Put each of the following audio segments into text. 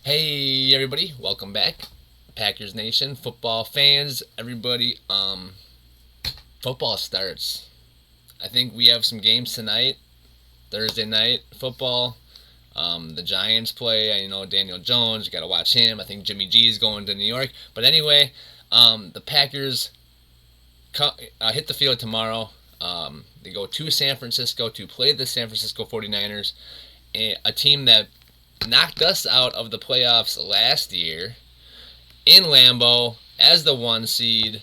Hey everybody, welcome back. Packers Nation, football fans, everybody. Football starts. I think we have some games tonight. Thursday night football. The Giants play. I know Daniel Jones, you gotta watch him. I think Jimmy G is going to New York. But anyway, the Packers hit the field tomorrow. They go to San Francisco to play the San Francisco 49ers, a team that knocked us out of the playoffs last year in Lambeau as the 1 seed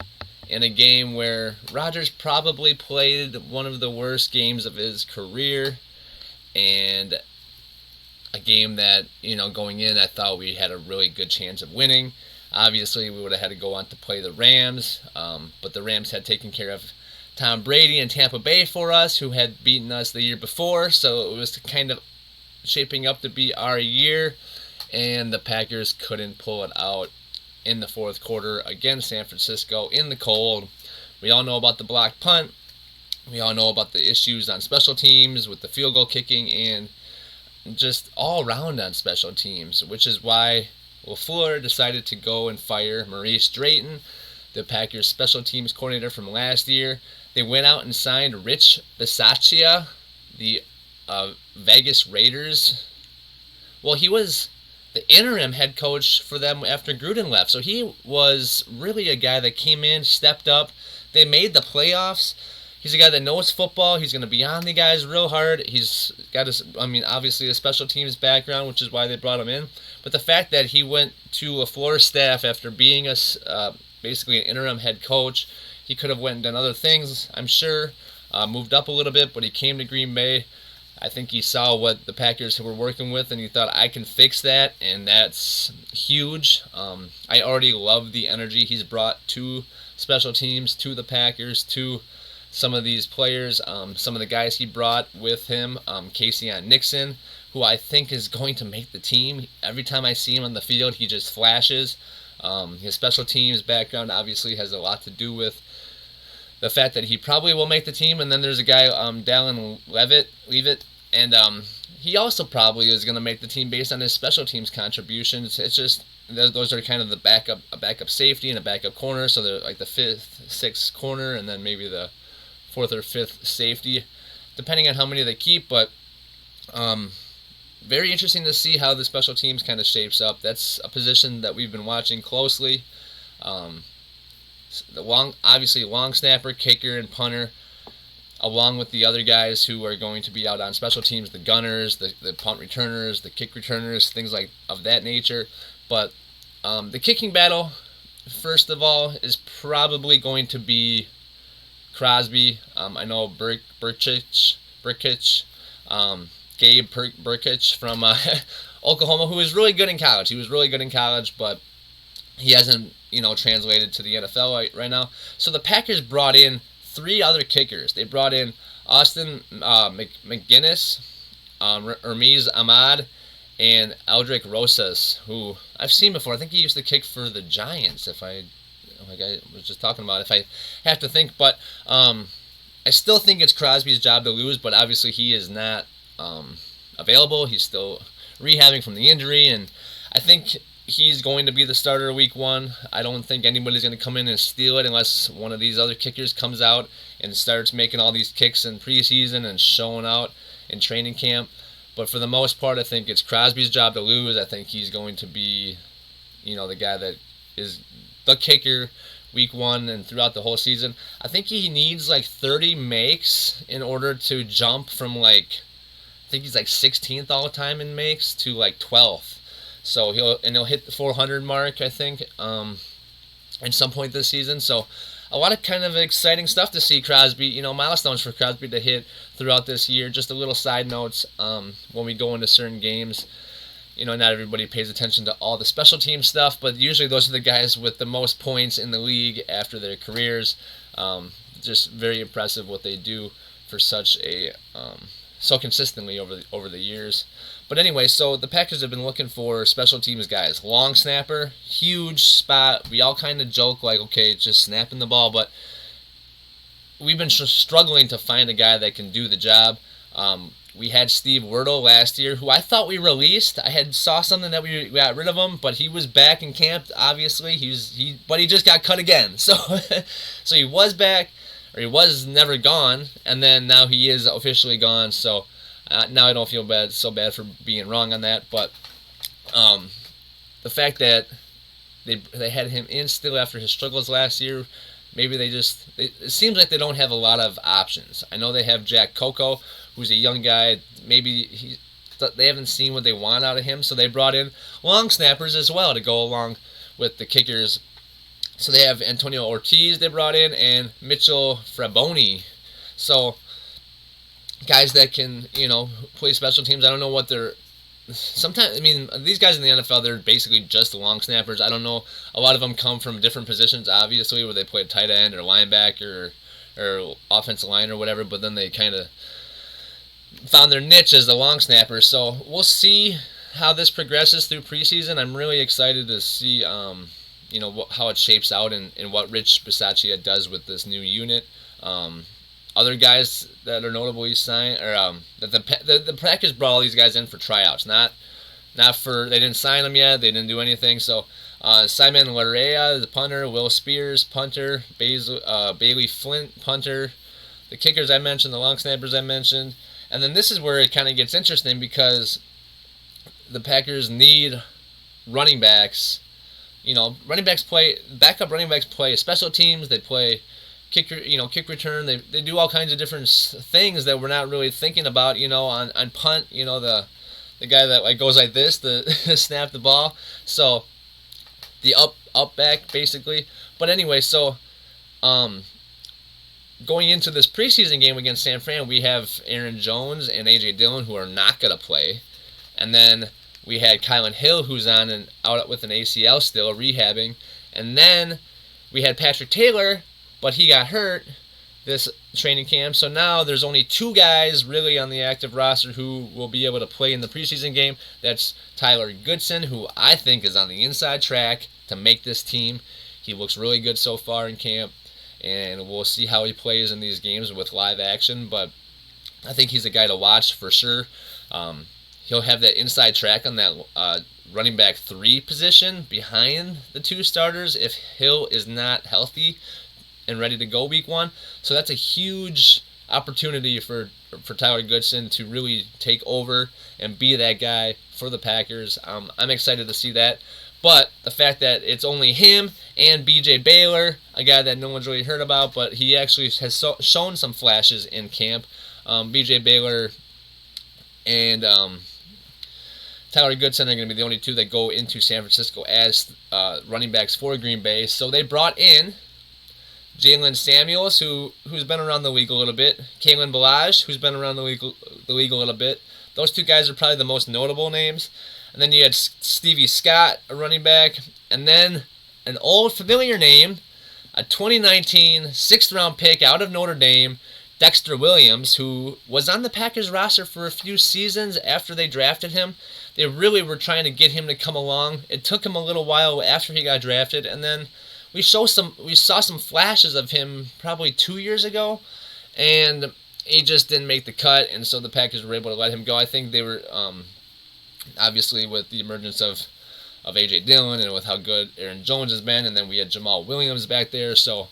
in a game where Rodgers probably played one of the worst games of his career, and a game that, going in, I thought we had a really good chance of winning. Obviously, we would have had to go on to play the Rams, but the Rams had taken care of Tom Brady and Tampa Bay for us, who had beaten us the year before, so it was kind of shaping up to be our year, and the Packers couldn't pull it out in the fourth quarter against San Francisco in the cold. We all know about the blocked punt. We all know about the issues on special teams with the field goal kicking and just all around on special teams, which is why LaFleur decided to go and fire Maurice Drayton, the Packers special teams coordinator from last year. They went out and signed Rich Bisaccia, the Vegas Raiders. Well, he was the interim head coach for them after Gruden left. So he was really a guy that came in, stepped up. They made the playoffs. He's a guy that knows football. He's going to be on the guys real hard. He's got obviously a special teams background, which is why they brought him in. But the fact that he went to a floor staff after being basically an interim head coach, he could have went and done other things, I'm sure. Moved up a little bit, but he came to Green Bay. I think he saw what the Packers were working with, and he thought, I can fix that, and that's huge. I already love the energy he's brought to special teams, to the Packers, to some of these players, some of the guys he brought with him, Keisean Nixon, who I think is going to make the team. Every time I see him on the field, he just flashes. His special teams background obviously has a lot to do with the fact that he probably will make the team. And then there's a guy, Dallin Leavitt, and he also probably is going to make the team based on his special teams contributions. It's just those are kind of a backup safety and a backup corner, so they're like the 5th, 6th corner, and then maybe the 4th or 5th safety, depending on how many they keep. But very interesting to see how the special teams kind of shapes up. That's a position that we've been watching closely. Obviously long snapper, kicker, and punter, along with the other guys who are going to be out on special teams, the gunners, the punt returners, the kick returners, things like of that nature. But the kicking battle, first of all, is probably going to be Crosby. I know Brkic, Gabe Brkic from Oklahoma, who was really good in college. He was really good in college, but he hasn't, translated to the NFL right now. So the Packers brought in 3 other kickers. They brought in Austin McGinnis, Hermes Ahmad, and Eldrick Rosas, who I've seen before. I think he used to kick for the Giants, like I was just talking about, if I have to think. But I still think it's Crosby's job to lose, but obviously he is not available. He's still rehabbing from the injury, and I think he's going to be the starter week 1. I don't think anybody's going to come in and steal it unless one of these other kickers comes out and starts making all these kicks in preseason and showing out in training camp. But for the most part, I think it's Crosby's job to lose. I think he's going to be, the guy that is the kicker week 1 and throughout the whole season. I think he needs 30 makes in order to jump from I think he's 16th all the time in makes to 12th. So he'll hit the 400 mark, I think, at some point this season. So a lot of kind of exciting stuff to see Crosby, milestones for Crosby to hit throughout this year. Just a little side notes, when we go into certain games, not everybody pays attention to all the special team stuff, but usually those are the guys with the most points in the league after their careers. Just very impressive what they do for such a so consistently over the years. But anyway, so the Packers have been looking for special teams guys. Long snapper, huge spot. We all kind of joke okay, it's just snapping the ball, but we've been struggling to find a guy that can do the job. We had Steve Wirtel last year, who I thought we released. I had saw something that we got rid of him, but he was back in camp. Obviously, but he just got cut again. So, so he was back, or he was never gone, and then now he is officially gone. So now I don't feel so bad for being wrong on that. But the fact that they had him in still after his struggles last year. Maybe it seems like they don't have a lot of options. I know they have Jack Coco, who's a young guy. Maybe they haven't seen what they want out of him, so they brought in long snappers as well to go along with the kickers. So they have Antonio Ortiz they brought in and Mitchell Fraboni. So guys that can, play special teams. I don't know what they're... Sometimes, these guys in the NFL, they're basically just long snappers. I don't know. A lot of them come from different positions, obviously, where they play tight end or linebacker or offensive line or whatever, but then they kind of found their niche as the long snapper. So we'll see how this progresses through preseason. I'm really excited to see, how it shapes out and what Rich Bisaccia does with this new unit. Other guys that are notably signed, or that the Packers brought all these guys in for tryouts, not for, they didn't sign them yet, they didn't do anything. So Simon Larea, the punter, Will Spears, punter, Bailey Flint, punter, the kickers I mentioned, the long snappers I mentioned, and then this is where it kind of gets interesting because the Packers need running backs. Backup running backs play special teams, they play kick return. They do all kinds of different things that we're not really thinking about. On punt, the guy that goes like this to snap the ball. So the up back basically. But anyway, so going into this preseason game against San Fran, we have Aaron Jones and AJ Dillon who are not gonna play, and then we had Kylan Hill who's out with an ACL still rehabbing, and then we had Patrick Taylor. But he got hurt this training camp, so now there's only 2 guys really on the active roster who will be able to play in the preseason game. That's Tyler Goodson, who I think is on the inside track to make this team. He looks really good so far in camp, and we'll see how he plays in these games with live action, but I think he's a guy to watch for sure. He'll have that inside track on that running back 3 position behind the 2 starters if Hill is not healthy and ready to go week 1. So that's a huge opportunity for Tyler Goodson to really take over and be that guy for the Packers. I'm excited to see that. But the fact that it's only him and B.J. Baylor, a guy that no one's really heard about, but he actually has shown some flashes in camp. B.J. Baylor and Tyler Goodson are going to be the only 2 that go into San Francisco as running backs for Green Bay. So they brought in Jalen Samuels, who's been around the league a little bit. Kalen Ballage, who's been around the league a little bit. Those 2 guys are probably the most notable names. And then you had Stevie Scott, a running back. And then an old familiar name, a 2019 6th-round pick out of Notre Dame, Dexter Williams, who was on the Packers roster for a few seasons after they drafted him. They really were trying to get him to come along. It took him a little while after he got drafted, and then we saw some flashes of him probably 2 years ago, and he just didn't make the cut, and so the Packers were able to let him go. I think they were, obviously with the emergence of AJ Dillon and with how good Aaron Jones has been, and then we had Jamal Williams back there, so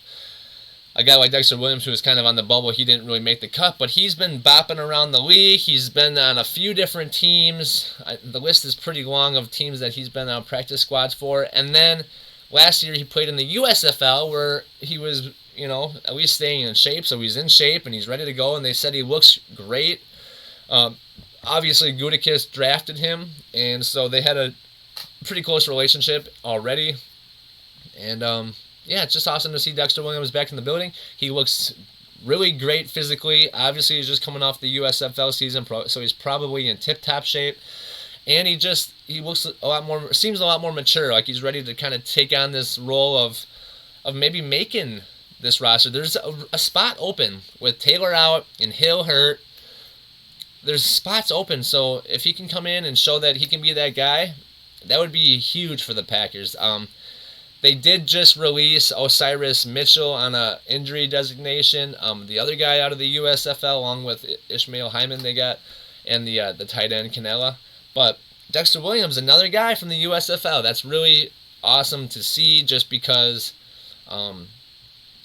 a guy like Dexter Williams, who was kind of on the bubble, he didn't really make the cut, but he's been bopping around the league. He's been on a few different teams. The list is pretty long of teams that he's been on practice squads for, and then last year he played in the USFL where he was, at least staying in shape. So he's in shape and he's ready to go. And they said he looks great. Obviously, Gutekunst drafted him. And so they had a pretty close relationship already. And, it's just awesome to see Dexter Williams back in the building. He looks really great physically. Obviously, he's just coming off the USFL season, so he's probably in tip-top shape. And he looks seems a lot more mature, like he's ready to kind of take on this role of maybe making this roster. There's a spot open with Taylor out and Hill hurt. There's spots open, so if he can come in and show that he can be that guy, that would be huge for the Packers. They did just release Osiris Mitchell on a injury designation. The other guy out of the USFL, along with Ishmael Hyman, they got, and the tight end Canella. But Dexter Williams, another guy from the USFL. That's really awesome to see, just because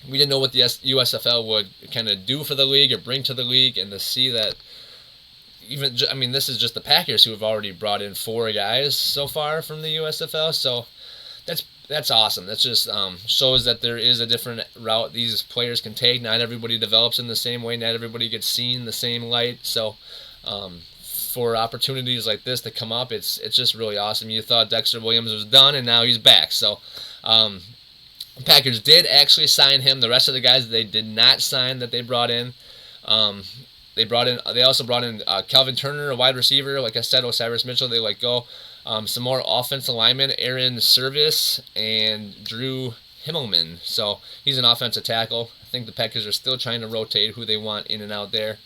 we didn't know what the USFL would kind of do for the league or bring to the league, and to see that this is just the Packers who have already brought in 4 guys so far from the USFL. So that's awesome. That just shows that there is a different route these players can take. Not everybody develops in the same way. Not everybody gets seen in the same light. So for opportunities like this to come up, it's just really awesome. You thought Dexter Williams was done, and now he's back. So Packers did actually sign him. The rest of the guys they did not sign that they brought in. They also brought in Calvin Turner, a wide receiver. Like I said, Osiris Mitchell, they let go. Some more offensive linemen, Aaron Service and Drew Himmelman. So he's an offensive tackle. I think the Packers are still trying to rotate who they want in and out there.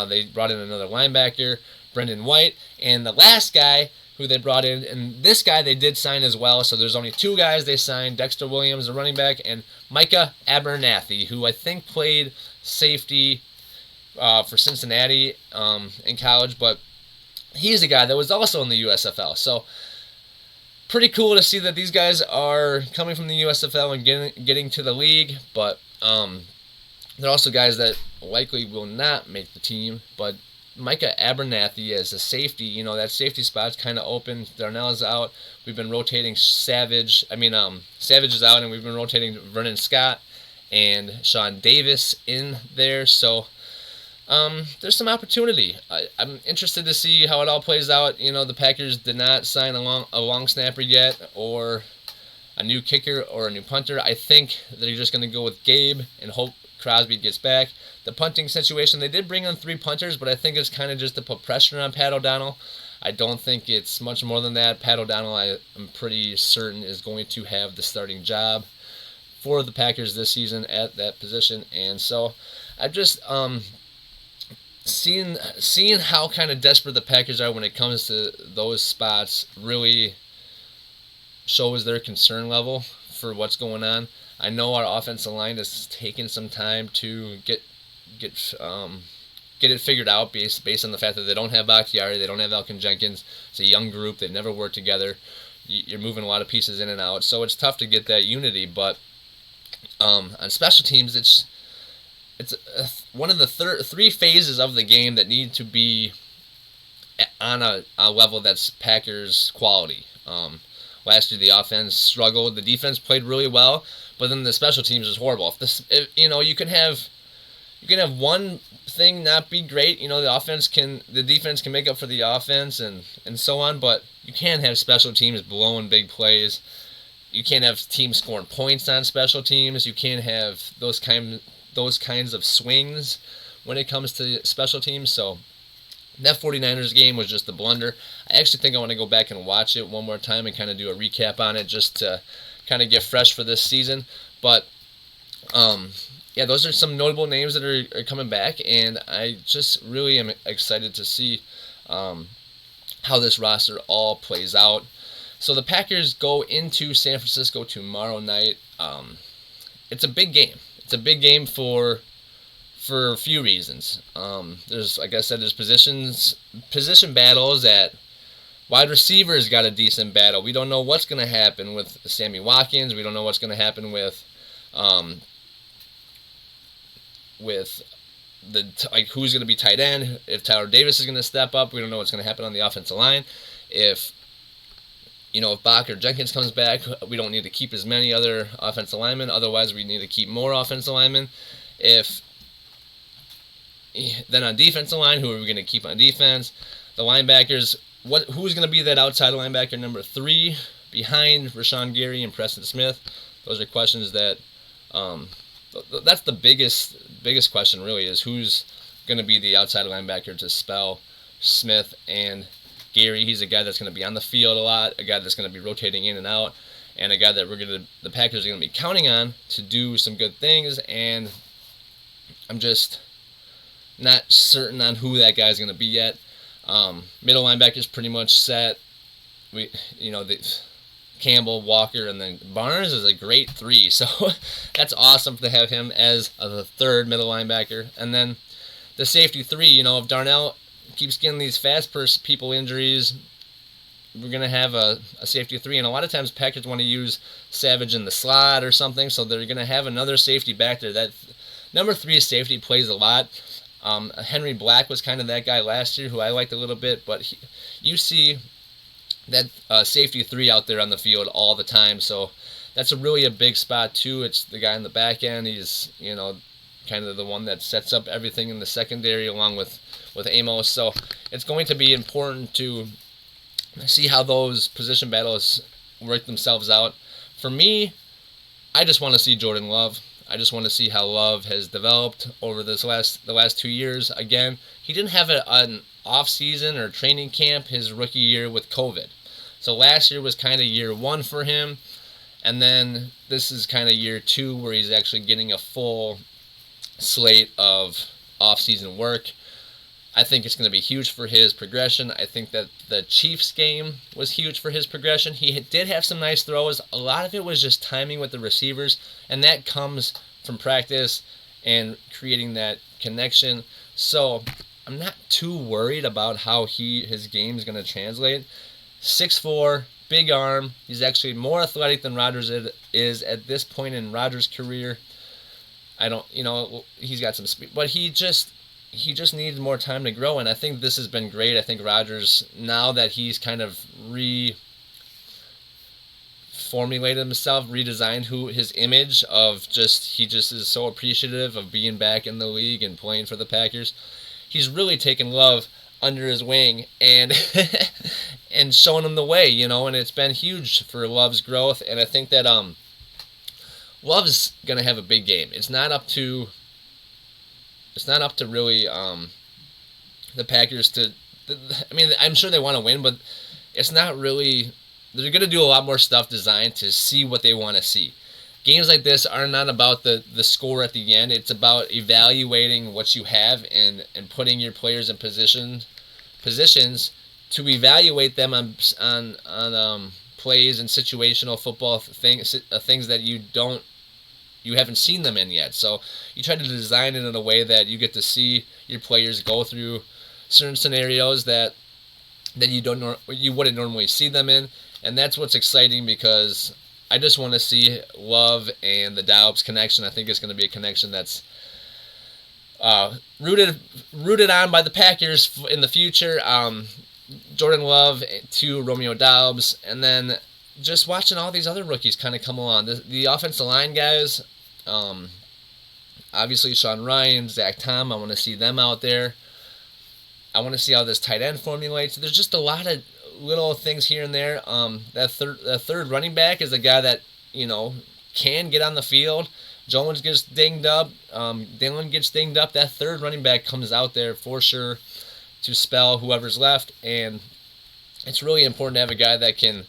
They brought in another linebacker, Brendan White. And the last guy who they brought in, and this guy they did sign as well. So there's only 2 guys they signed, Dexter Williams, a running back, and Micah Abernathy, who I think played safety for Cincinnati in college, but he's a guy that was also in the USFL. So pretty cool to see that these guys are coming from the USFL and getting to the league, but they're also guys that likely will not make the team. But Micah Abernathy as a safety, that safety spot's kind of open. Darnell's out. We've been rotating Savage. Savage is out, and we've been rotating Vernon Scott and Sean Davis in there. So there's some opportunity. I'm interested to see how it all plays out. The Packers did not sign a long snapper yet, or a new kicker, or a new punter. I think they're just going to go with Gabe and hope Crosby gets back. The punting situation, they did bring on 3 punters, but I think it's kind of just to put pressure on Pat O'Donnell. I don't think it's much more than that. Pat O'Donnell, I'm pretty certain, is going to have the starting job for the Packers this season at that position. And so I've just seeing how kind of desperate the Packers are when it comes to those spots really shows their concern level for what's going on. I know our offensive line has taken some time to get it figured out based on the fact that they don't have Bakhtiari, they don't have Elkin Jenkins. It's a young group. They've never worked together. You're moving a lot of pieces in and out, so it's tough to get that unity. But on special teams, it's one of the 3 phases of the game that need to be on a level that's Packers quality. Last year the offense struggled, the defense played really well, but then the special teams is horrible. You can have one thing not be great. The defense can make up for the offense and so on, but you can't have special teams blowing big plays. You can't have teams scoring points on special teams. You can't have those kinds of swings when it comes to special teams. So that 49ers game was just a blunder. I actually think I want to go back and watch it one more time and kind of do a recap on it just to kind of get fresh for this season. But those are some notable names that are coming back, and I just really am excited to see how this roster all plays out. So the Packers go into San Francisco tomorrow night. It's a big game. It's a big game for a few reasons. There's, like I said, there's position battles. At wide receivers got a decent battle. We don't know what's going to happen with Sammy Watkins. We don't know what's going to happen with who's going to be tight end. If Tyler Davis is going to step up, we don't know what's going to happen on the offensive line. If Bach or Jenkins comes back, we don't need to keep as many other offensive linemen. Otherwise, we need to keep more offensive linemen. Then on defensive line, who are we going to keep on defense? The linebackers, who's going to be that outside linebacker number 3 behind Rashawn Gary and Preston Smith? Those are questions that that's the biggest question really, is who's going to be the outside linebacker to spell Smith and Gary. He's a guy that's going to be on the field a lot, a guy that's going to be rotating in and out, and a guy that the Packers are going to be counting on to do some good things. And I'm just not certain on who that guy's going to be yet. Middle linebacker's pretty much set. Campbell, Walker, and then Barnes is a great 3. So that's awesome to have him as the third middle linebacker. And then the safety 3, if Darnell keeps getting these fast people injuries, we're going to have a safety 3. And a lot of times Packers want to use Savage in the slot or something, so they're going to have another safety back there. That number 3 safety plays a lot. Henry Black was kind of that guy last year who I liked a little bit, but you see that safety 3 out there on the field all the time, so that's really a big spot too. It's the guy in the back end. He's kind of the one that sets up everything in the secondary along with Amos, so it's going to be important to see how those position battles work themselves out. For me, I just want to see Jordan Love. I just want to see how Love has developed over the last 2 years. Again, he didn't have an off-season or training camp his rookie year with COVID. So last year was kind of year 1 for him, and then this is kind of year 2 where he's actually getting a full slate of off-season work. I think it's going to be huge for his progression. I think that the Chiefs game was huge for his progression. He did have some nice throws. A lot of it was just timing with the receivers, and that comes from practice and creating that connection. So I'm not too worried about how his game is going to translate. 6'4", big arm. He's actually more athletic than Rodgers is at this point in Rodgers' career. He's got some speed, but he just needs more time to grow, and I think this has been great. I think Rodgers, now that he's kind of reformulated himself, redesigned his image of he just is so appreciative of being back in the league and playing for the Packers. He's really taken Love under his wing and and showing him the way, and it's been huge for Love's growth, and I think that Love's going to have a big game. It's not up to really the Packers I'm sure they want to win, but it's not really. They're going to do a lot more stuff designed to see what they want to see. Games like this are not about the score at the end. It's about evaluating what you have and putting your players in positions to evaluate them on plays and situational football things that you haven't seen them in yet. So you try to design it in a way that you get to see your players go through certain scenarios that you wouldn't normally see them in, and that's what's exciting, because I just want to see Love and the Doubs connection. I think it's going to be a connection that's rooted on by the Packers in the future. Jordan Love to Romeo Doubs, and then just watching all these other rookies kind of come along. The offensive line guys, obviously Sean Ryan, Zach Tom, I want to see them out there. I want to see how this tight end formulates. There's just a lot of little things here and there. That third running back is a guy that, can get on the field. Jones gets dinged up. Dallin gets dinged up. That third running back comes out there for sure to spell whoever's left. And it's really important to have a guy that can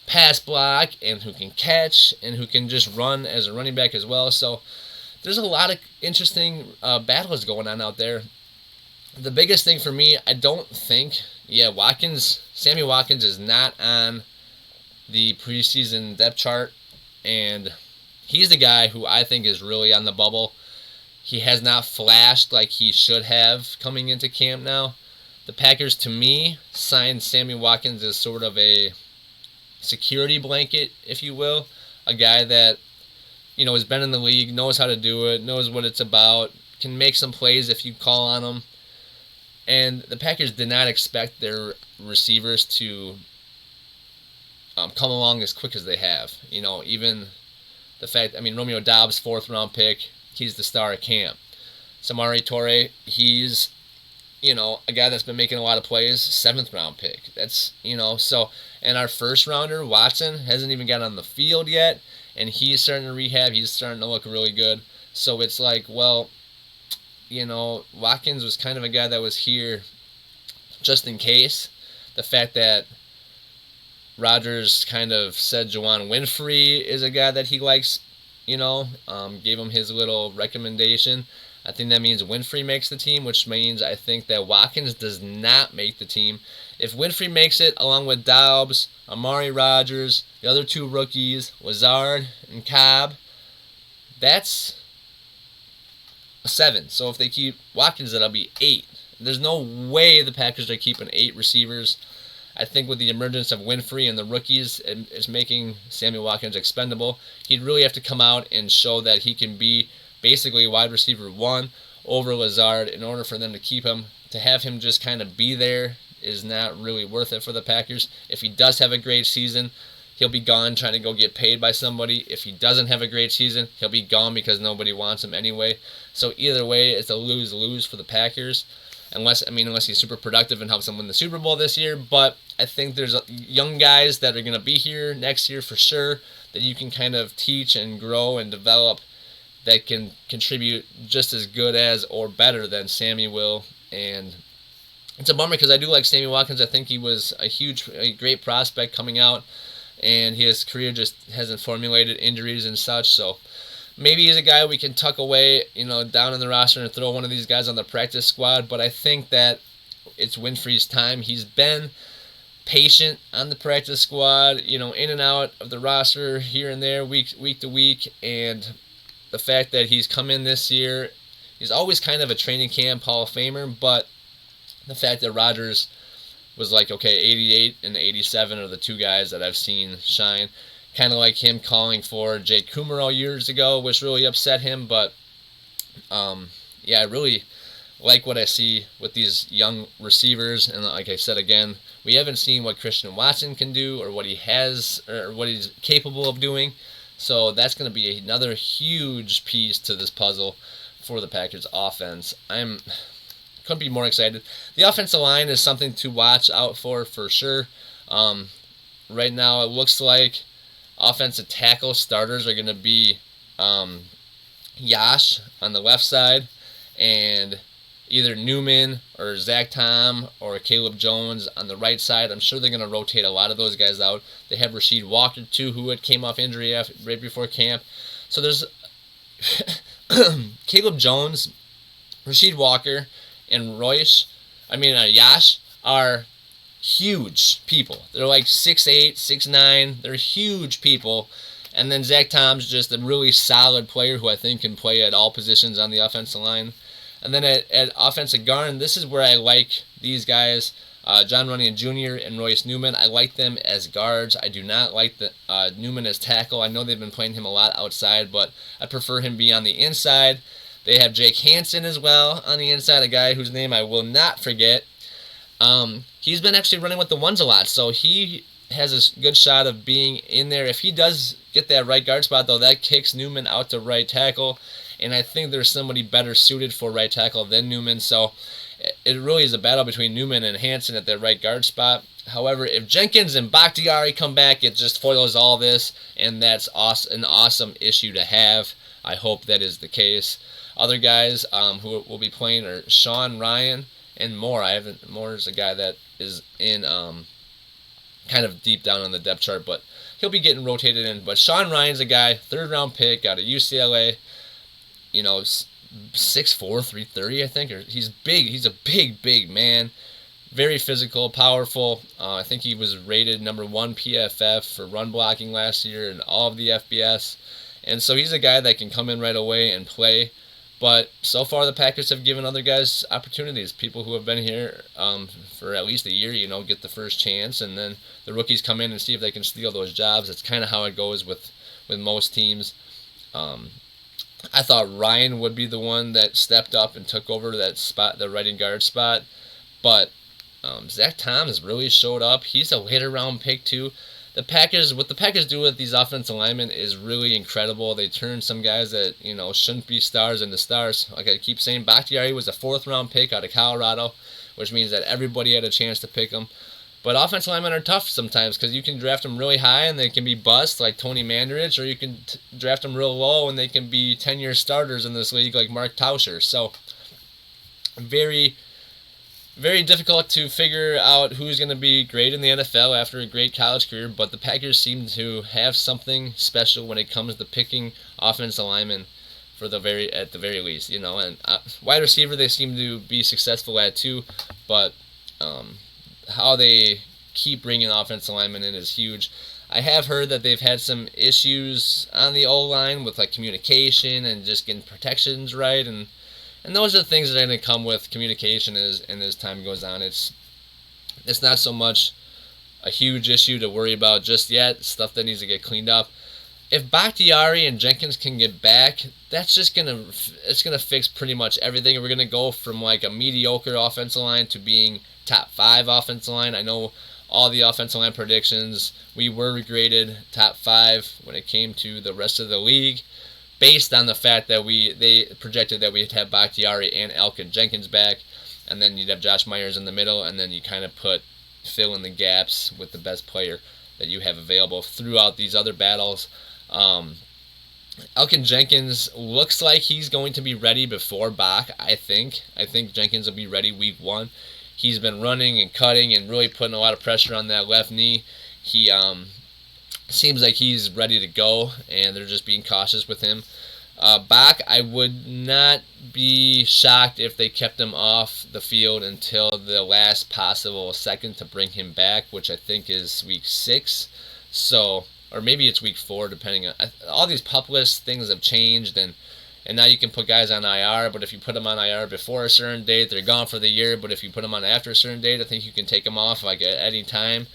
pass block and who can catch and who can just run as a running back as well. So there's a lot of interesting battles going on out there. The biggest thing for me, I don't think, Sammy Watkins is not on the preseason depth chart, and he's the guy who I think is really on the bubble. He has not flashed like he should have coming into camp now. The Packers, to me, signed Sammy Watkins as sort of a security blanket, if you will. A guy that, has been in the league, knows how to do it, knows what it's about, can make some plays if you call on him. And the Packers did not expect their receivers to come along as quick as they have. Even the fact, Romeo Doubs, 4th-round pick, he's the star of camp. Samori Toure, he's, a guy that's been making a lot of plays, 7th-round pick. That's, so, and our first-rounder, Watson, hasn't even got on the field yet, and he's starting to rehab. He's starting to look really good. So it's like, well, Watkins was kind of a guy that was here just in case. The fact that Rodgers kind of said Juwan Winfrey is a guy that he likes, gave him his little recommendation. I think that means Winfrey makes the team, which means I think that Watkins does not make the team. if Winfrey makes it, along with Dobbs, Amari Rodgers, the other 2 rookies, Lazard and Cobb, that's a 7. So if they keep Watkins, that'll be 8. There's no way the Packers are keeping 8 receivers. I think with the emergence of Winfrey and the rookies, it's making Sammy Watkins expendable. He'd really have to come out and show that he can be basically wide receiver 1 over Lazard in order for them to keep him. To have him just kind of be there is not really worth it for the Packers. If he does have a great season, he'll be gone trying to go get paid by somebody. If he doesn't have a great season, he'll be gone because nobody wants him anyway. So either way, it's a lose-lose for the Packers. Unless he's super productive and helps them win the Super Bowl this year. But I think there's young guys that are going to be here next year for sure that you can kind of teach and grow and develop that can contribute just as good as or better than Sammy will. And it's a bummer because I do like Sammy Watkins. I think he was a great prospect coming out, and his career just hasn't formulated injuries and such. So maybe he's a guy we can tuck away, down in the roster and throw one of these guys on the practice squad. But I think that it's Winfrey's time. He's been patient on the practice squad, in and out of the roster here and there, week to week. And the fact that he's come in this year, he's always kind of a training camp Hall of Famer. But the fact that Rodgers was like, okay, 88 and 87 are the 2 guys that I've seen shine. Kind of like him calling for Jake Kumerow years ago, which really upset him. But, I really like what I see with these young receivers. And like I said again, we haven't seen what Christian Watson can do or what he has or what he's capable of doing. So that's going to be another huge piece to this puzzle for the Packers offense. Couldn't be more excited. The offensive line is something to watch out for sure. Right now it looks like offensive tackle starters are going to be Yash on the left side and either Newman or Zach Tom or Caleb Jones on the right side. I'm sure they're going to rotate a lot of those guys out. They have Rasheed Walker too, who had came off injury right before camp. So there's Caleb Jones, Rasheed Walker, and Yash are huge people. They're like 6'8", 6'9". They're huge people. And then Zach Tom's just a really solid player who I think can play at all positions on the offensive line. And then at offensive guard, this is where I like these guys, John Runyan Jr. and Royce Newman. I like them as guards. I do not like Newman as tackle. I know they've been playing him a lot outside, but I prefer him be on the inside. They have Jake Hansen as well on the inside, a guy whose name I will not forget. He's been actually running with the ones a lot, so he has a good shot of being in there. If he does get that right guard spot, though, that kicks Newman out to right tackle, and I think there's somebody better suited for right tackle than Newman, so it really is a battle between Newman and Hansen at that right guard spot. However, if Jenkins and Bakhtiari come back, it just foils all this, and that's an awesome issue to have. I hope that is the case. Other guys who will be playing are Sean Ryan and Moore. Moore is a guy that is in kind of deep down on the depth chart, but he'll be getting rotated in. But Sean Ryan's a guy, 3rd-round pick out of UCLA. 6'4", 330, I think. He's big. He's a big man. Very physical, powerful. I think he was rated number 1 PFF for run blocking last year in all of the FBS. And so he's a guy that can come in right away and play. But so far the Packers have given other guys opportunities. People who have been here for at least a year, get the first chance. And then the rookies come in and see if they can steal those jobs. That's kind of how it goes with most teams. I thought Ryan would be the one that stepped up and took over that spot, the right guard spot. But Zach Tom has really showed up. He's a later round pick too. What the Packers do with these offensive linemen is really incredible. They turn some guys that, shouldn't be stars into stars. Like I keep saying, Bakhtiari was a 4th-round pick out of Colorado, which means that everybody had a chance to pick him. But offensive linemen are tough sometimes because you can draft them really high and they can be busts like Tony Mandarich, or you can draft them real low and they can be 10-year starters in this league like Mark Tauscher. So very, very difficult to figure out who's going to be great in the NFL after a great college career, but the Packers seem to have something special when it comes to picking offensive linemen at the very least, And wide receiver they seem to be successful at too, but how they keep bringing offensive linemen in is huge. I have heard that they've had some issues on the O-line with like communication and just getting protections right, and those are the things that are going to come with communication as time goes on. It's not so much a huge issue to worry about just yet, stuff that needs to get cleaned up. If Bakhtiari and Jenkins can get back, that's just it's gonna fix pretty much everything. We're gonna go from like a mediocre offensive line to being top 5 offensive line. I know all the offensive line predictions, we were graded top 5 when it came to the rest of the league, based on the fact that they projected that we'd have Bakhtiari and Elkin Jenkins back, and then you'd have Josh Myers in the middle, and then you kind of fill in the gaps with the best player that you have available throughout these other battles. Elkin Jenkins looks like he's going to be ready before Bach, I think. I think Jenkins will be ready week 1. He's been running and cutting and really putting a lot of pressure on that left knee. He seems like he's ready to go, and they're just being cautious with him. Bach, I would not be shocked if they kept him off the field until the last possible second to bring him back, which I think is week 6. So, or maybe it's week 4, depending on all these pup list things have changed, and now you can put guys on IR. But if you put them on IR before a certain date, they're gone for the year. But if you put them on after a certain date, I think you can take them off like at any time.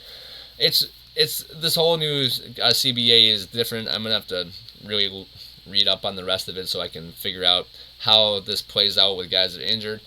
It's this whole new CBA is different. I'm gonna have to really read up on the rest of it so I can figure out how this plays out with guys that are injured.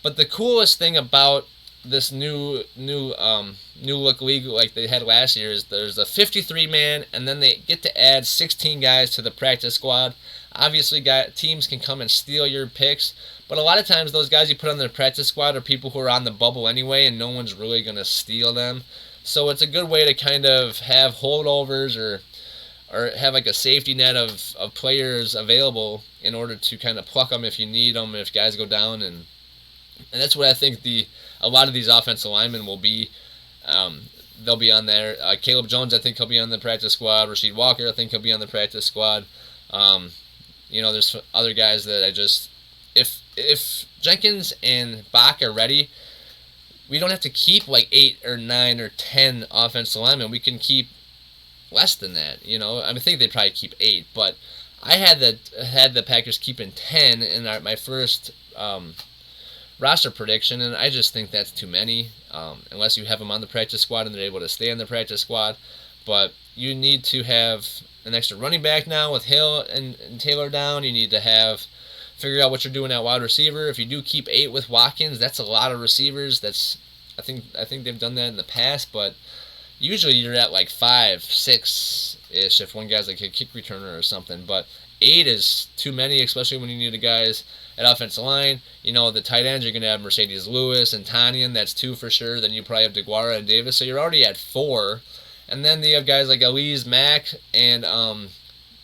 But the coolest thing about this new look league like they had last year is there's a 53-man, and then they get to add 16 guys to the practice squad. Obviously, teams can come and steal your picks, but a lot of times those guys you put on the practice squad are people who are on the bubble anyway, and no one's really going to steal them. So it's a good way to kind of have holdovers or have like a safety net of players available in order to kind of pluck them if you need them, if guys go down. And that's what I think a lot of these offensive linemen will be. They'll be on there. Caleb Jones, I think he'll be on the practice squad. Rasheed Walker, I think he'll be on the practice squad. There's other guys that I just... If Jenkins and Bach are ready, we don't have to keep like 8 or 9 or 10 offensive linemen. We can keep less than that, I think they'd probably keep 8, but I had the Packers keeping 10 in my first roster prediction, and I just think that's too many, unless you have them on the practice squad and they're able to stay on the practice squad. But you need to have an extra running back now with Hill and Taylor down. You need to figure out what you're doing at wide receiver. If you do keep 8 with Watkins, that's a lot of receivers. I think they've done that in the past, but usually you're at like 5, 6-ish if one guy's like a kick returner or something. But 8 is too many, especially when you need the guys at offensive line. The tight ends, you're going to have Mercedes Lewis and Tanyan. That's 2 for sure. Then you probably have DeGuara and Davis. So you're already at 4. And then you have guys like Elise Mack and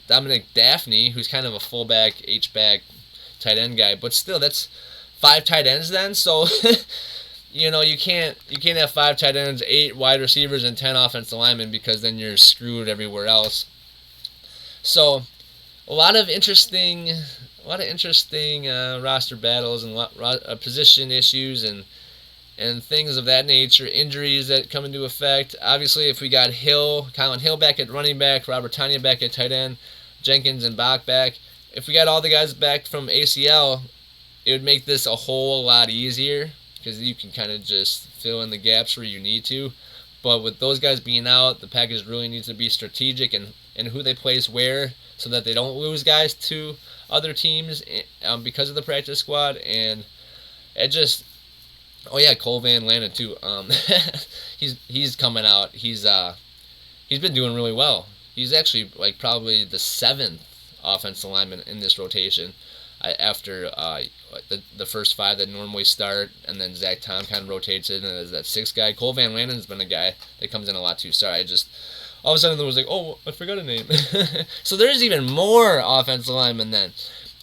Dominic Daphne, who's kind of a fullback, H-back tight end guy. But still, that's 5 tight ends then. So... you can't have 5 tight ends, 8 wide receivers, and 10 offensive linemen, because then you're screwed everywhere else. So, a lot of interesting roster battles and position issues and things of that nature. Injuries that come into effect. Obviously, if we got Colin Hill back at running back, Robert Tanya back at tight end, Jenkins and Bach back. If we got all the guys back from ACL, it would make this a whole lot easier, because you can kind of just fill in the gaps where you need to. But with those guys being out, the Packers really needs to be strategic in who they place where, so that they don't lose guys to other teams because of the practice squad. And it just... Oh yeah, Cole Van Lanen too. He's coming out. He's been doing really well. He's actually like probably the 7th offensive lineman in this rotation. After the first 5 that normally start, and then Zach Tom kind of rotates in as that 6th guy. Cole Van Lanen's been a guy that comes in a lot too. Sorry, all of a sudden there was like, oh, I forgot a name. So there's even more offensive linemen then.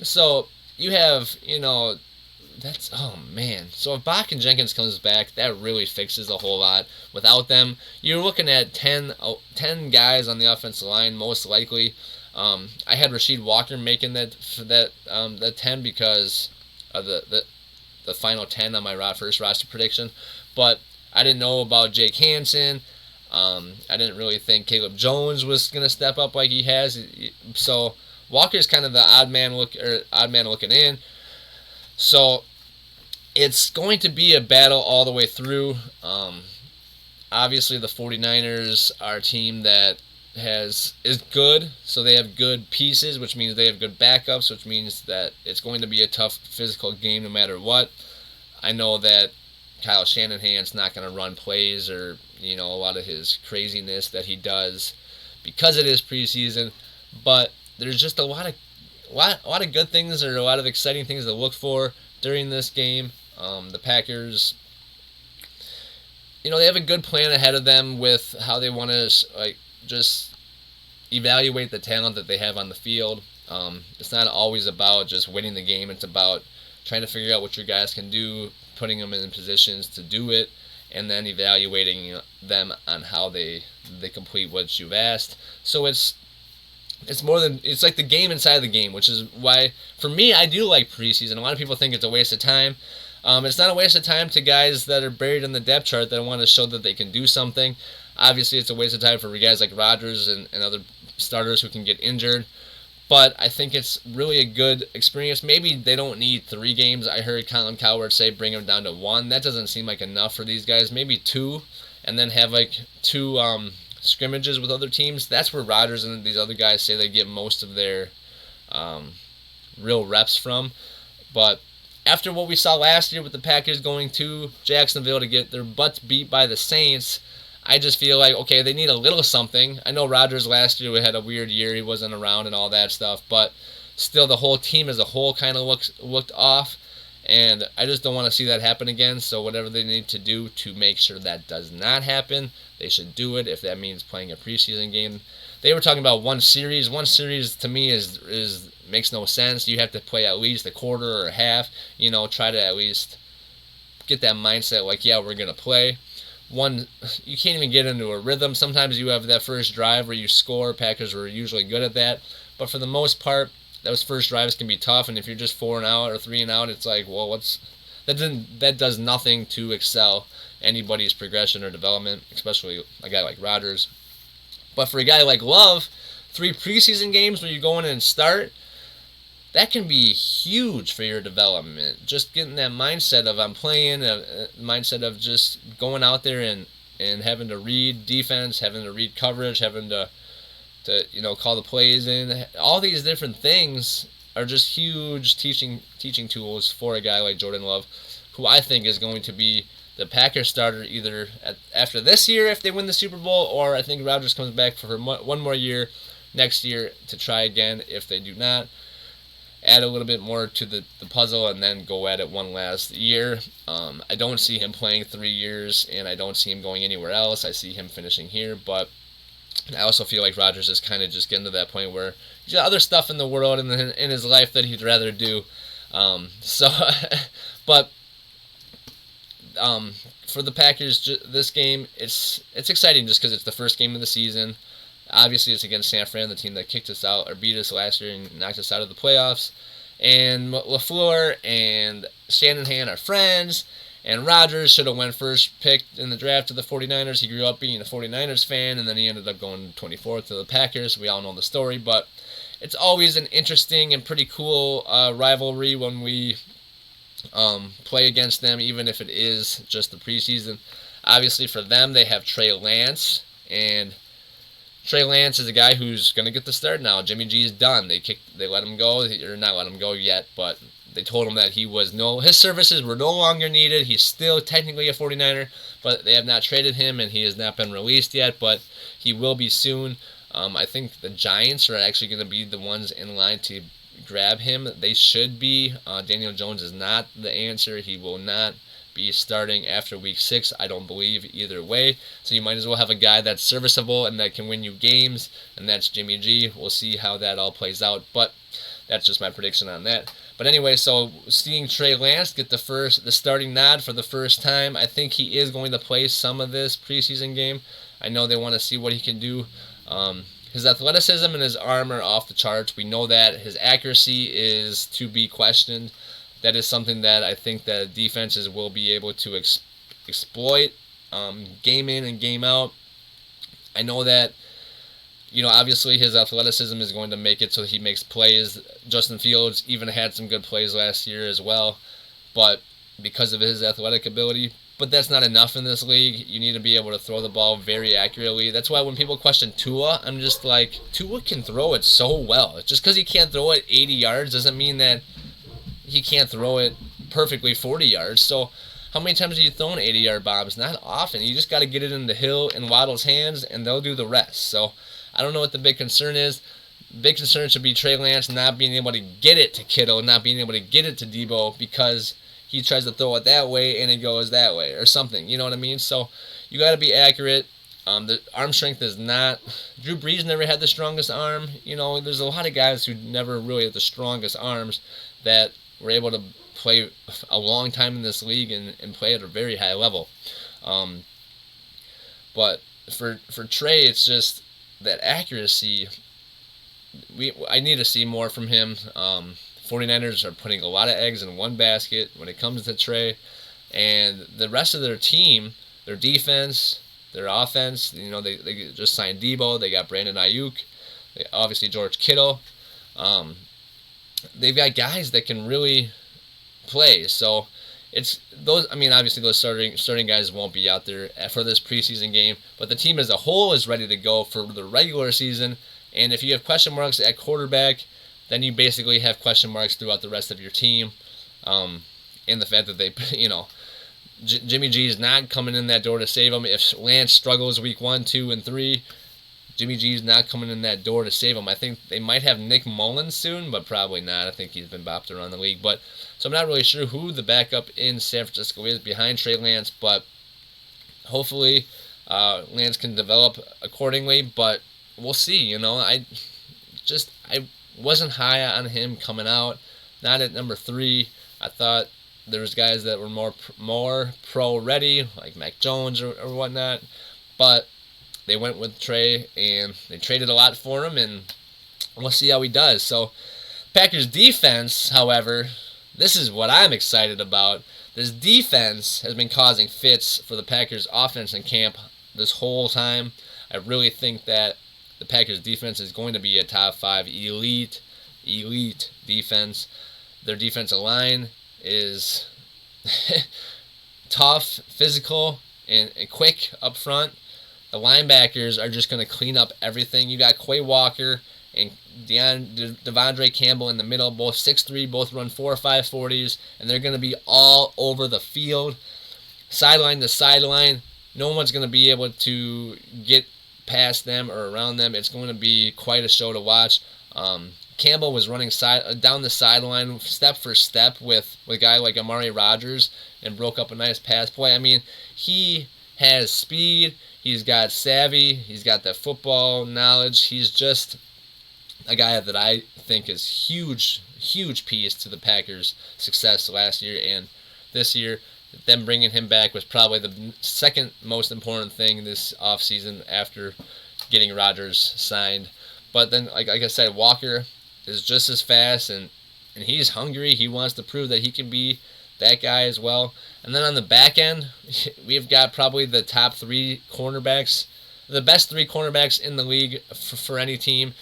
So you have, that's, oh man. So if Bach and Jenkins comes back, that really fixes a whole lot. Without them, you're looking at 10 guys on the offensive line, most likely. I had Rasheed Walker making that 10 because of the final 10 on my first roster prediction. But I didn't know about Jake Hansen. I didn't really think Caleb Jones was going to step up like he has. So Walker's kind of the odd man looking in. So it's going to be a battle all the way through. Obviously, the 49ers are a team that is good, so they have good pieces, which means they have good backups, which means that it's going to be a tough physical game no matter what. I know that Kyle Shanahan's not going to run plays or, a lot of his craziness that he does because it is preseason, but there's just a lot of good things or a lot of exciting things to look for during this game. The Packers, they have a good plan ahead of them with how they want to just evaluate the talent that they have on the field. It's not always about just winning the game. It's about trying to figure out what your guys can do, putting them in positions to do it, and then evaluating them on how they complete what you've asked. So it's like the game inside the game, which is why, for me, I do like preseason. A lot of people think it's a waste of time. It's not a waste of time to guys that are buried in the depth chart that want to show that they can do something. Obviously, it's a waste of time for guys like Rodgers and other starters who can get injured. But I think it's really a good experience. Maybe they don't need 3 games. I heard Colin Cowherd say bring them down to 1. That doesn't seem like enough for these guys. Maybe 2, and then have 2 scrimmages with other teams. That's where Rodgers and these other guys say they get most of their real reps from. But after what we saw last year with the Packers going to Jacksonville to get their butts beat by the Saints, I just feel like, okay, they need a little something. I know Rodgers last year had a weird year. He wasn't around and all that stuff. But still, the whole team as a whole kind of looked off. And I just don't want to see that happen again. So whatever they need to do to make sure that does not happen, they should do it. If that means playing a preseason game. They were talking about one series. One series to me is makes no sense. You have to play at least a quarter or a half. Try to at least get that mindset like, yeah, we're going to play. You can't even get into a rhythm. Sometimes you have that first drive where you score. Packers were usually good at that. But for the most part, those first drives can be tough. And if you're just 4 and out or 3 and out, it's like, well, that does nothing to excel anybody's progression or development, especially a guy like Rodgers. But for a guy like Love, 3 preseason games where you go in and start, that can be huge for your development. Just getting that mindset of I'm playing, a mindset of just going out there and having to read defense, having to read coverage, having to call the plays in. All these different things are just huge teaching tools for a guy like Jordan Love, who I think is going to be the Packers starter either after this year if they win the Super Bowl, or I think Rodgers comes back for one more year next year to try again if they do not. Add a little bit more to the puzzle and then go at it one last year. I don't see him playing 3 years, and I don't see him going anywhere else. I see him finishing here, but I also feel like Rodgers is kind of just getting to that point where he's got other stuff in the world and in his life that he'd rather do. But for the Packers, this game, it's exciting just because it's the first game of the season. Obviously, it's against San Fran, the team that kicked us out or beat us last year and knocked us out of the playoffs. And LaFleur and Shanahan are friends. And Rodgers should have went first pick in the draft to the 49ers. He grew up being a 49ers fan, and then he ended up going 24th to the Packers. We all know the story, but it's always an interesting and pretty cool rivalry when we play against them, even if it is just the preseason. Obviously, for them, they have Trey Lance, and Trey Lance is a guy who's going to get the start now. Jimmy G is done. They let him go, or not let him go yet, but they told him that his services were no longer needed. He's still technically a 49er, but they have not traded him, and he has not been released yet, but he will be soon. I think the Giants are actually going to be the ones in line to grab him. They should be. Daniel Jones is not the answer. He will not be starting after week 6, I don't believe, either way. So you might as well have a guy that's serviceable and that can win you games, and that's Jimmy G. We'll see how that all plays out, but that's just my prediction on that. But anyway, so seeing Trey Lance get the starting nod for the first time, I think he is going to play some of this preseason game. I know they want to see what he can do. His athleticism and his arm are off the charts. We know that. His accuracy is to be questioned. That is something that I think that defenses will be able to exploit game in and game out. I know that, obviously his athleticism is going to make it so he makes plays. Justin Fields even had some good plays last year as well, but because of his athletic ability. But that's not enough in this league. You need to be able to throw the ball very accurately. That's why when people question Tua, I'm just like, Tua can throw it so well. Just because he can't throw it 80 yards doesn't mean that he can't throw it perfectly 40 yards. So how many times have you thrown 80-yard bombs? Not often. You just got to get it into Hill and Waddle's hands, and they'll do the rest. So I don't know what the big concern is. Big concern should be Trey Lance not being able to get it to Kittle, not being able to get it to Debo because he tries to throw it that way and it goes that way or something. You know what I mean? So you got to be accurate. The arm strength is not. Drew Brees never had the strongest arm. There's a lot of guys who never really had the strongest arms that were able to play a long time in this league and play at a very high level. But for Trey, it's just that accuracy. I need to see more from him. 49ers are putting a lot of eggs in one basket when it comes to Trey. And the rest of their team, their defense, their offense, they just signed Debo. They got Brandon Ayuk. Obviously, George Kittle. They've got guys that can really play. So it's those. I mean, obviously, those starting guys won't be out there for this preseason game. But the team as a whole is ready to go for the regular season. And if you have question marks at quarterback, then you basically have question marks throughout the rest of your team. And the fact that they, Jimmy G is not coming in that door to save him. If Lance struggles week 1, 2, and 3, Jimmy G is not coming in that door to save him. I think they might have Nick Mullins soon, but probably not. I think he's been bopped around the league. So I'm not really sure who the backup in San Francisco is behind Trey Lance, but hopefully Lance can develop accordingly. But we'll see. I wasn't high on him coming out. Not at number 3. I thought there was guys that were more pro ready, like Mac Jones or whatnot. But they went with Trey, and they traded a lot for him, and we'll see how he does. So Packers defense, however, this is what I'm excited about. This defense has been causing fits for the Packers offense in camp this whole time. I really think that the Packers defense is going to be a top 5 elite defense. Their defensive line is tough, physical, and quick up front. The linebackers are just going to clean up everything. You got Quay Walker and Devondre Campbell in the middle, both 6'3", both run 4 or 5 40s, and they're going to be all over the field, sideline to sideline. No one's going to be able to get past them or around them. It's going to be quite a show to watch. Campbell was running down the sideline step for step with a guy like Amari Rodgers and broke up a nice pass play. I mean, he has speed. He's got savvy. He's got that football knowledge. He's just a guy that I think is huge piece to the Packers' success last year and this year. Them bringing him back was probably the second most important thing this offseason after getting Rodgers signed. But then, like I said, Walker is just as fast, and he's hungry. He wants to prove that he can be that guy as well. And then on the back end, we've got probably the top 3 cornerbacks, the best 3 cornerbacks in the league for any team.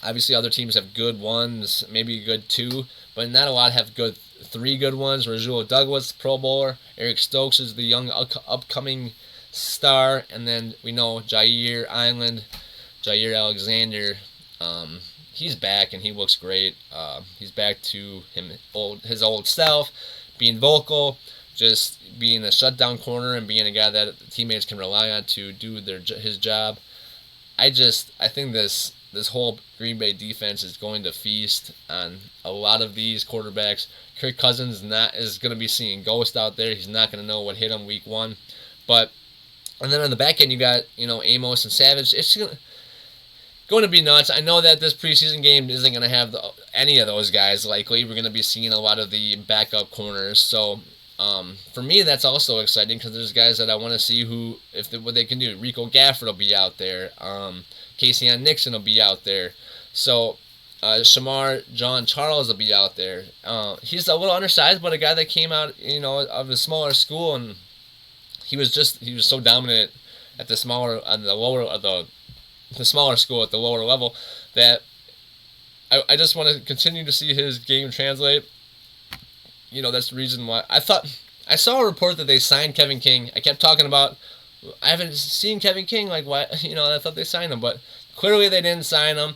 Obviously, other teams have good ones, maybe a good 2, but not a lot have 3 good ones. Rasul Douglas, Pro Bowler. Eric Stokes is the young upcoming star. And then we know Jair Alexander. He's back and he looks great. He's back to his old self, being vocal, just being a shutdown corner and being a guy that teammates can rely on to do his job. I think this whole Green Bay defense is going to feast on a lot of these quarterbacks. Kirk Cousins is going to be seeing ghosts out there. He's not going to know what hit him week 1. And then on the back end, you got Amos and Savage. It's going to be nuts. I know that this preseason game isn't going to have any of those guys likely. We're going to be seeing a lot of the backup corners. So for me, that's also exciting because there's guys that I want to see what they can do. Rico Gafford will be out there. Keisean Nixon will be out there. So Shamar John Charles will be out there. He's a little undersized, but a guy that came out of a smaller school and he was so dominant at the smaller the smaller school at the lower level that I just want to continue to see his game translate. That's the reason why I saw a report that they signed Kevin King. I kept talking about, I haven't seen Kevin King, like, why, I thought they signed him, but clearly they didn't sign him.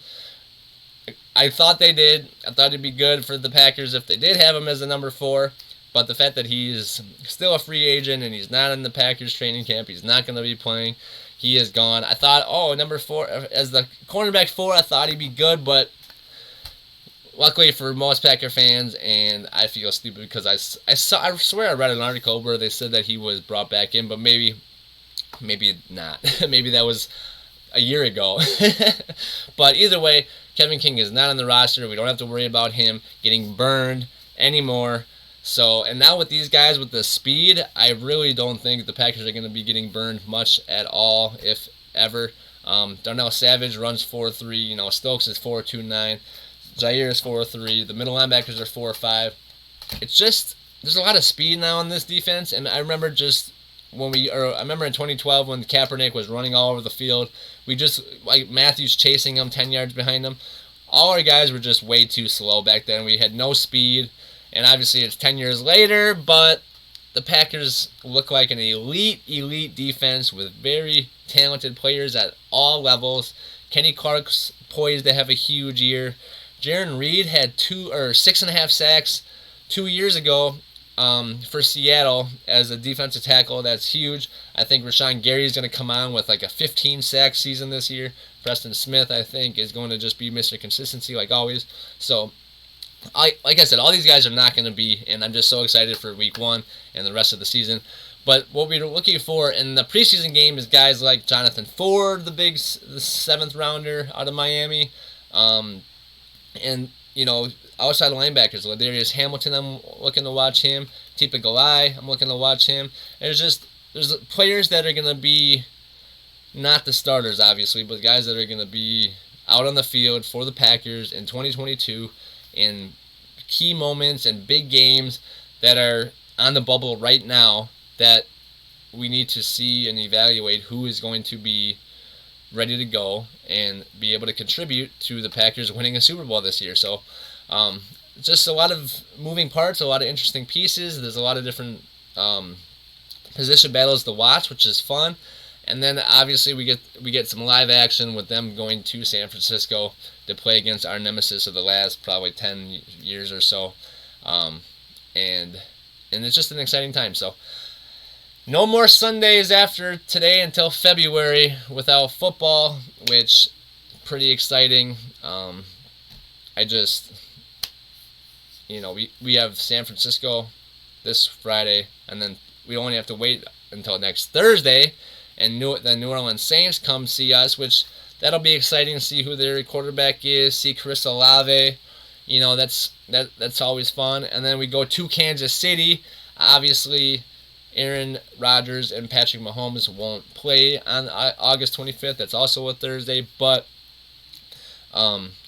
I thought they did. I thought it'd be good for the Packers if they did have him as the number 4, but the fact that he's still a free agent and he's not in the Packers training camp, he's not going to be playing, he is gone. I thought, number 4, as the cornerback 4, I thought he'd be good, but luckily for most Packer fans, and I feel stupid because I swear I read an article where they said that he was brought back in, but maybe not. Maybe that was a year ago. But either way, Kevin King is not on the roster. We don't have to worry about him getting burned anymore. So, and now with these guys with the speed, I really don't think the Packers are going to be getting burned much at all, if ever. Darnell Savage runs 4.3. Stokes is 4.29. Jair is 4.3. The middle linebackers are 4.5. It's just, there's a lot of speed now in this defense, and I remember I remember in 2012 when Kaepernick was running all over the field, we just, like Matthews chasing him 10 yards behind him, all our guys were just way too slow back then. We had no speed, and obviously it's 10 years later, but the Packers look like an elite defense with very talented players at all levels. Kenny Clark's poised to have a huge year. Jaron Reed had 6.5 sacks 2 years ago for Seattle as a defensive tackle. That's huge. I think Rashawn Gary is going to come on with like a 15 sack season this year. Preston Smith, I think, is going to just be Mr. Consistency like always. So, like I said, all these guys are not going to be, and I'm just so excited for week 1 and the rest of the season. But what we're looking for in the preseason game is guys like Jonathan Ford, the 7th rounder out of Miami. And, outside linebackers, Ladarius Hamilton, I'm looking to watch him. Tipa Galai, I'm looking to watch him. There's players that are going to be not the starters, obviously, but guys that are going to be out on the field for the Packers in 2022 in key moments and big games that are on the bubble right now that we need to see and evaluate who is going to be ready to go and be able to contribute to the Packers winning a Super Bowl this year. So just a lot of moving parts, a lot of interesting pieces. There's a lot of different position battles to watch, which is fun. And then obviously we get some live action with them going to San Francisco to play against our nemesis of the last probably 10 years or so. And it's just an exciting time. So no more Sundays after today until February without football, which pretty exciting. We have San Francisco this Friday, and then we only have to wait until next Thursday, and the New Orleans Saints come see us, which that'll be exciting to see who their quarterback is, see Chris Olave. That's always fun. And then we go to Kansas City. Obviously, Aaron Rodgers and Patrick Mahomes won't play on August 25th. That's also a Thursday. But,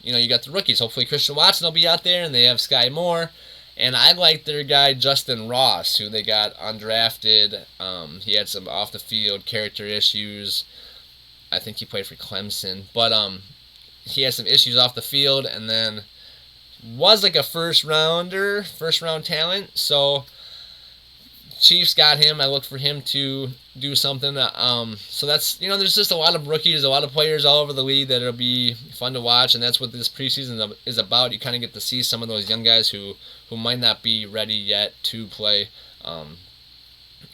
you got the rookies. Hopefully Christian Watson will be out there, and they have Sky Moore. And I like their guy, Justin Ross, who they got undrafted. He had some off-the-field character issues. I think he played for Clemson. But he had some issues off the field, and then was like a first-round talent. So Chiefs got him. I look for him to do something. So that's, there's just a lot of rookies, a lot of players all over the league that will be fun to watch, and that's what this preseason is about. You kind of get to see some of those young guys who might not be ready yet to play.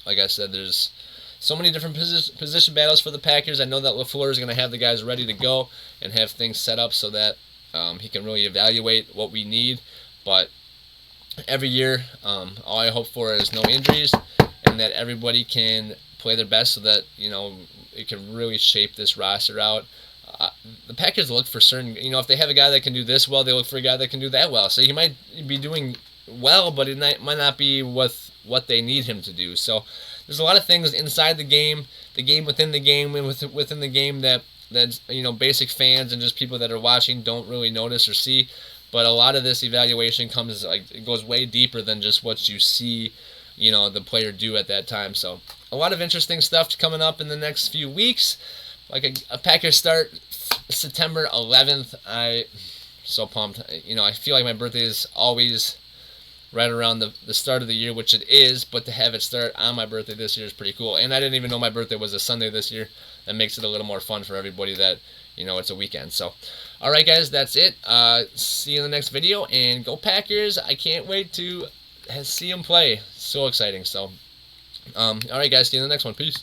Like I said, there's so many different position battles for the Packers. I know that LaFleur is going to have the guys ready to go and have things set up so that he can really evaluate what we need. But every year, all I hope for is no injuries and that everybody can play their best so that, it can really shape this roster out. The Packers look for certain, if they have a guy that can do this well, they look for a guy that can do that well. So he might be doing well, but it might not be with what they need him to do. So there's a lot of things inside the game within the game, and within the game that basic fans and just people that are watching don't really notice or see. But a lot of this evaluation it goes way deeper than just what you see the player do at that time. So a lot of interesting stuff coming up in the next few weeks. Like a Packers start September 11th. So pumped. I feel like my birthday is always right around the start of the year, which it is, but to have it start on my birthday this year is pretty cool. And I didn't even know my birthday was a Sunday this year. That makes it a little more fun for everybody that, it's a weekend. So, all right, guys, that's it. See you in the next video, and go Packers. I can't wait to see them play. So exciting. So, all right, guys, see you in the next one. Peace.